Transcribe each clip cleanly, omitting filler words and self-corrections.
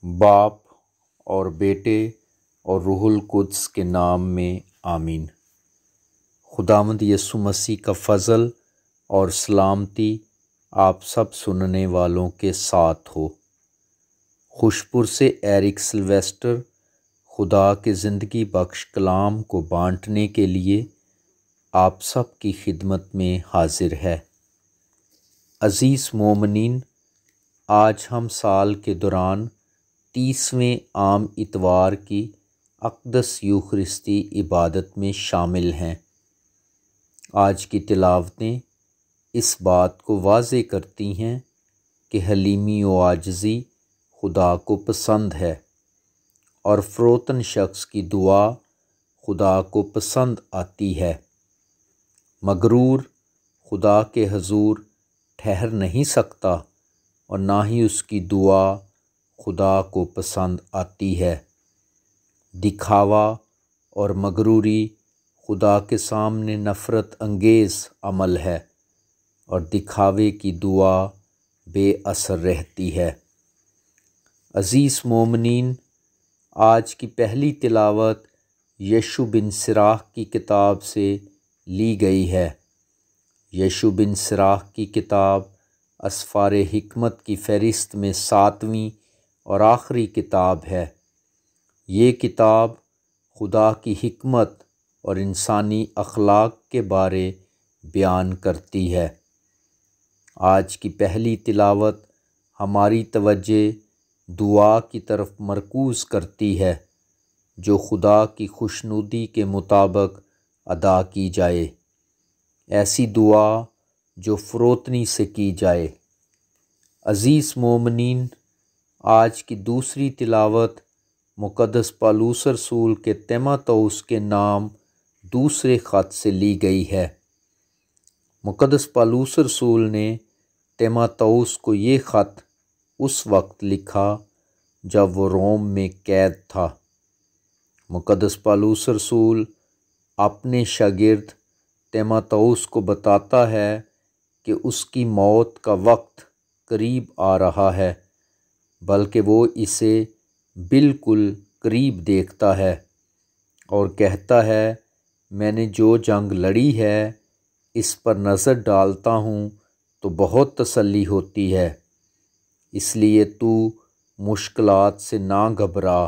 باپ اور بیٹے اور روح القدس کے نام میں آمین۔ خداوند یسوع مسیح کا فضل اور سلامتی آپ سب سننے والوں کے ساتھ ہو۔ خوشپور سے ایرک سلویسٹر خدا کے زندگی بخش کلام کو بانٹنے کے لیے آپ سب کی خدمت میں حاضر ہے۔ عزیز مومنین، آج ہم سال کے دوران 30ویں عام اتوار کی اقدس یوخرستی عبادت میں شامل ہیں۔ آج کی تلاوتیں اس بات کو واضح کرتی ہیں کہ حلیمی و عاجزی خدا کو پسند ہے اور فروتن شخص کی دعا خدا کو پسند آتی ہے۔ مغرور خدا کے حضور ٹھہر نہیں سکتا اور نہ ہی اس کی دعا خدا کو پسند آتی ہے۔ دکھاوا اور مغروری خدا کے سامنے نفرت انگیز عمل ہے اور دکھاوے کی دعا بے اثر رہتی ہے۔ عزیز مومنین، آج کی پہلی تلاوت یشوع بن سراخ کی کتاب سے لی گئی ہے۔ یشوع بن سراخ کی کتاب اسفار حکمت کی فہرست میں 7ویں اور آخری کتاب ہے۔ یہ کتاب خدا کی حکمت اور انسانی اخلاق کے بارے بیان کرتی ہے۔ آج کی پہلی تلاوت ہماری توجہ دعا کی طرف مرکوز کرتی ہے جو خدا کی خوشنودی کے مطابق ادا کی جائے، ایسی دعا جو فروتنی سے کی جائے۔ عزیز مومنین، آج کی دوسری تلاوت مقدس پالوس رسول کے تیموتھوس کے نام دوسرے خط سے لی گئی ہے۔ مقدس پالوس رسول نے تیموتھوس کو یہ خط اس وقت لکھا جب وہ روم میں قید تھا۔ مقدس پالوس رسول اپنے شاگرد تیموتھوس کو بتاتا ہے کہ اس کی موت کا وقت قریب آ رہا ہے، بلکہ وہ اسے بالکل قریب دیکھتا ہے اور کہتا ہے، میں نے جو جنگ لڑی ہے اس پر نظر ڈالتا ہوں تو بہت تسلی ہوتی ہے، اس لیے تو مشکلات سے نہ گھبرا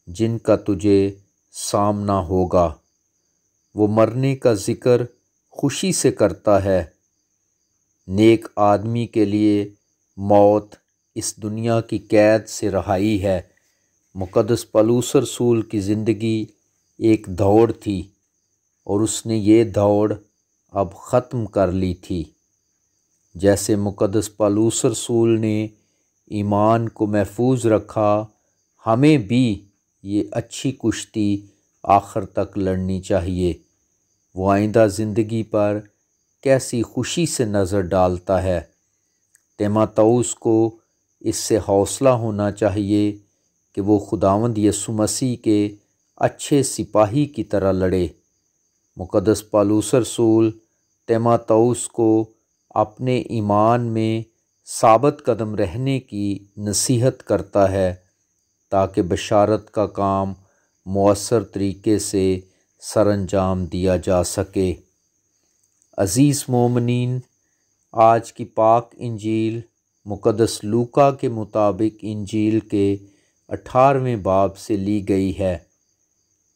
جن کا تجھے سامنا ہوگا۔ وہ مرنے کا ذکر خوشی سے کرتا ہے۔ نیک آدمی کے لیے موت اس دنیا کی قید سے رہائی ہے۔ مقدس پالوس رسول کی زندگی ایک دوڑ تھی اور اس نے یہ دوڑ اب ختم کر لی تھی۔ جیسے مقدس پالوس رسول نے ایمان کو محفوظ رکھا، ہمیں بھی یہ اچھی کشتی آخر تک لڑنی چاہیے۔ وہ آئندہ زندگی پر کیسی خوشی سے نظر ڈالتا ہے۔ تیموتھوس کو اس سے حوصلہ ہونا چاہیے کہ وہ خداوند یسوع مسیح کے اچھے سپاہی کی طرح لڑے۔ مقدس پالوس رسول تیموتھوس کو اپنے ایمان میں ثابت قدم رہنے کی نصیحت کرتا ہے تاکہ بشارت کا کام مؤثر طریقے سے سر انجام دیا جا سکے۔ عزیز مومنین، آج کی پاک انجیل مقدس لوکا کے مطابق انجیل کے 18ویں باب سے لی گئی ہے۔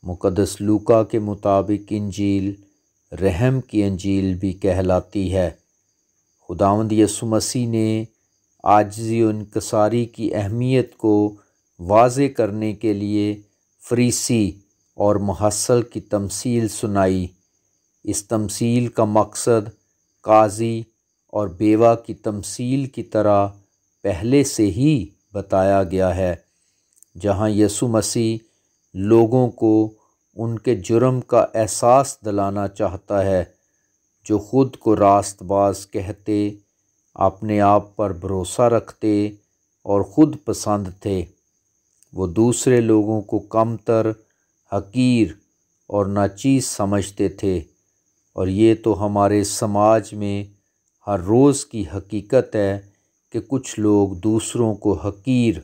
مقدس لوکا کے مطابق انجیل رحم کی انجیل بھی کہلاتی ہے۔ خداوند یسوع مسیح نے عاجزی و انکساری کی اہمیت کو واضح کرنے کے لیے فریسی اور محصل کی تمثیل سنائی۔ اس تمثیل کا مقصد قاضی اور بیوہ کی تمثیل کی طرح پہلے سے ہی بتایا گیا ہے، جہاں یسوع مسیح لوگوں کو ان کے جرم کا احساس دلانا چاہتا ہے، جو خود کو راست باز کہتے، اپنے آپ پر بھروسہ رکھتے اور خود پسند تھے۔ وہ دوسرے لوگوں کو کمتر، حقیر اور ناچیز سمجھتے تھے، اور یہ تو ہمارے سماج میں ہر روز کی حقیقت ہے کہ کچھ لوگ دوسروں کو حقیر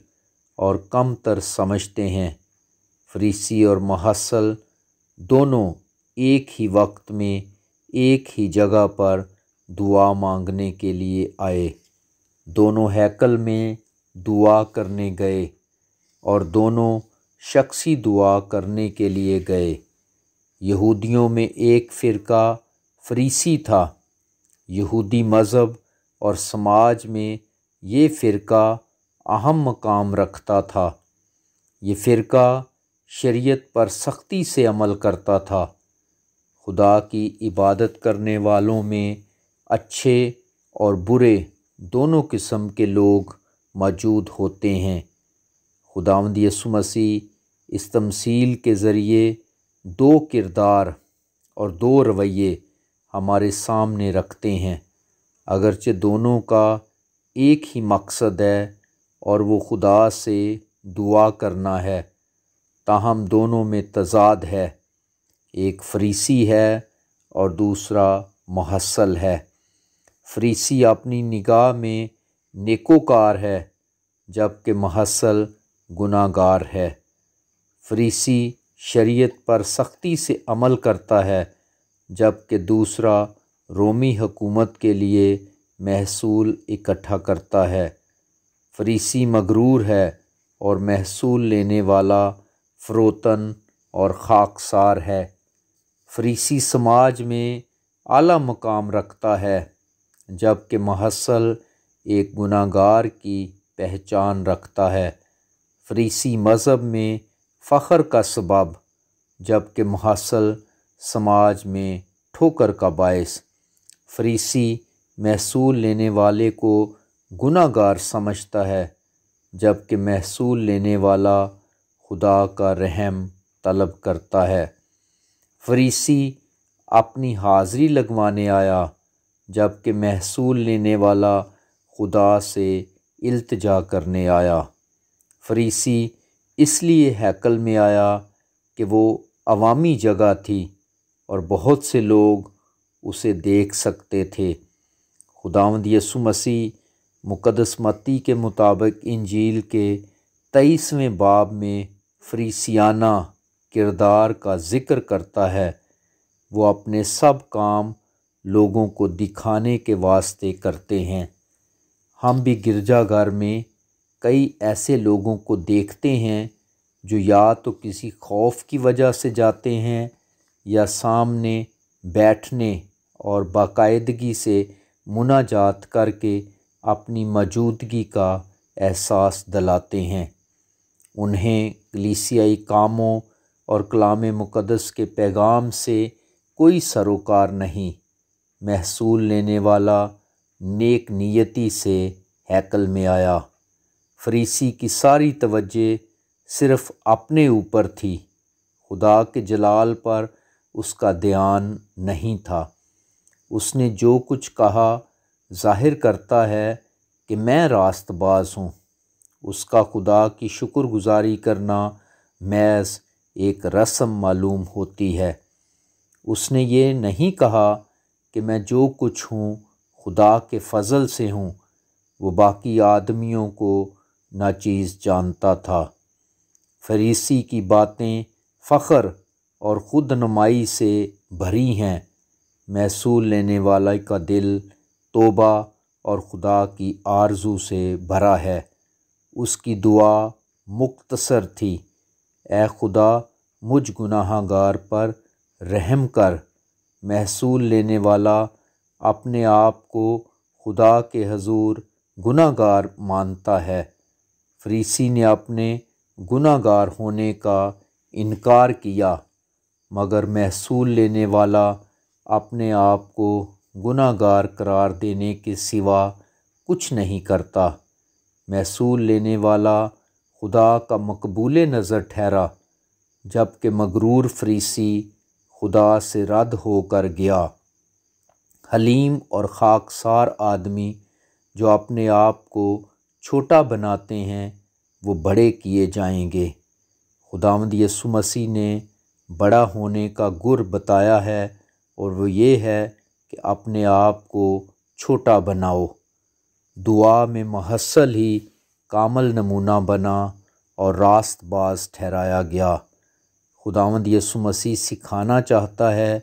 اور کم تر سمجھتے ہیں۔ فریسی اور محصل دونوں ایک ہی وقت میں ایک ہی جگہ پر دعا مانگنے کے لیے آئے۔ دونوں ہیکل میں دعا کرنے گئے اور دونوں شخصی دعا کرنے کے لیے گئے۔ یہودیوں میں ایک فرقہ فریسی تھا۔ یہودی مذہب اور سماج میں یہ فرقہ اہم مقام رکھتا تھا۔ یہ فرقہ شریعت پر سختی سے عمل کرتا تھا۔ خدا کی عبادت کرنے والوں میں اچھے اور برے دونوں قسم کے لوگ موجود ہوتے ہیں۔ خداوند یسوع مسیح اس تمثیل کے ذریعے دو کردار اور دو رویے ہمارے سامنے رکھتے ہیں۔ اگرچہ دونوں کا ایک ہی مقصد ہے اور وہ خدا سے دعا کرنا ہے، تاہم دونوں میں تضاد ہے۔ ایک فریسی ہے اور دوسرا محصل ہے۔ فریسی اپنی نگاہ میں نیکوکار ہے جبکہ محصل گناہ گار ہے۔ فریسی شریعت پر سختی سے عمل کرتا ہے جبکہ دوسرا رومی حکومت کے لیے محصول اکٹھا کرتا ہے۔ فریسی مغرور ہے اور محصول لینے والا فروتن اور خاکسار ہے۔ فریسی سماج میں اعلیٰ مقام رکھتا ہے جبکہ محصل ایک گناہ گار کی پہچان رکھتا ہے۔ فریسی مذہب میں فخر کا سبب جبکہ محصل سماج میں ٹھوکر کا باعث۔ فریسی محصول لینے والے کو گناہ گار سمجھتا ہے جبکہ محصول لینے والا خدا کا رحم طلب کرتا ہے۔ فریسی اپنی حاضری لگوانے آیا جبکہ محصول لینے والا خدا سے التجا کرنے آیا۔ فریسی اس لیے ہیکل میں آیا کہ وہ عوامی جگہ تھی اور بہت سے لوگ اسے دیکھ سکتے تھے۔ خداوند یسوع مسیح مقدس متی کے مطابق انجیل کے 23ویں باب میں فریسیانہ کردار کا ذکر کرتا ہے۔ وہ اپنے سب کام لوگوں کو دکھانے کے واسطے کرتے ہیں۔ ہم بھی گرجا گھر میں کئی ایسے لوگوں کو دیکھتے ہیں جو یا تو کسی خوف کی وجہ سے جاتے ہیں یا سامنے بیٹھنے اور باقاعدگی سے مناجات کر کے اپنی موجودگی کا احساس دلاتے ہیں۔ انہیں کلیسیائی کاموں اور کلام مقدس کے پیغام سے کوئی سروکار نہیں۔ محصول لینے والا نیک نیتی سے ہیکل میں آیا۔ فریسی کی ساری توجہ صرف اپنے اوپر تھی، خدا کے جلال پر اس کا دھیان نہیں تھا۔ اس نے جو کچھ کہا ظاہر کرتا ہے کہ میں راست باز ہوں۔ اس کا خدا کی شکر گزاری کرنا محض ایک رسم معلوم ہوتی ہے۔ اس نے یہ نہیں کہا کہ میں جو کچھ ہوں خدا کے فضل سے ہوں۔ وہ باقی آدمیوں کو ناچیز جانتا تھا۔ فریسی کی باتیں فخر اور خود نمائی سے بھری ہیں۔ محصول لینے والے کا دل توبہ اور خدا کی آرزو سے بھرا ہے۔ اس کی دعا مختصر تھی، اے خدا مجھ گناہ گار پر رحم کر۔ محصول لینے والا اپنے آپ کو خدا کے حضور گناہ گار مانتا ہے۔ فریسی نے اپنے گناہ گار ہونے کا انکار کیا، مگر محصول لینے والا اپنے آپ کو گناہ گار قرار دینے کے سوا کچھ نہیں کرتا۔ محصول لینے والا خدا کا مقبول نظر ٹھہرا جبکہ مغرور فریسی خدا سے رد ہو کر گیا۔ حلیم اور خاکسار آدمی جو اپنے آپ کو چھوٹا بناتے ہیں وہ بڑے کیے جائیں گے۔ خداوند یسوع مسیح نے بڑا ہونے کا گر بتایا ہے اور وہ یہ ہے کہ اپنے آپ کو چھوٹا بناؤ۔ دعا میں محصل ہی کامل نمونہ بنا اور راست باز ٹھہرایا گیا۔ خداوند یسوع مسیح سکھانا چاہتا ہے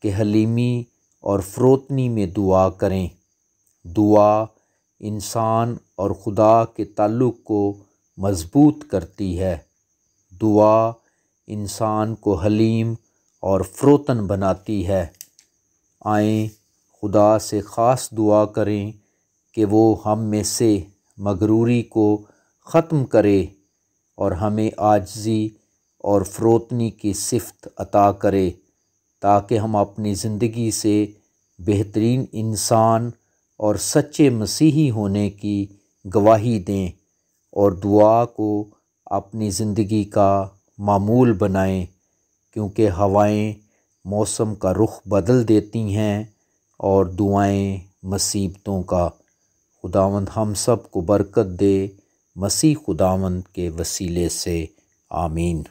کہ حلیمی اور فروتنی میں دعا کریں۔ دعا انسان اور خدا کے تعلق کو مضبوط کرتی ہے۔ دعا انسان کو حلیم اور فروتن بناتی ہے۔ آئیں خدا سے خاص دعا کریں کہ وہ ہم میں سے مغروری کو ختم کرے اور ہمیں عاجزی اور فروتنی کی صفت عطا کرے، تاکہ ہم اپنی زندگی سے بہترین انسان اور سچے مسیحی ہونے کی گواہی دیں اور دعا کو اپنی زندگی کا معمول بنائیں، کیونکہ ہوائیں موسم کا رخ بدل دیتی ہیں اور دعائیں مصیبتوں کا۔ خداوند ہم سب کو برکت دے، مسیح خداوند کے وسیلے سے، آمین۔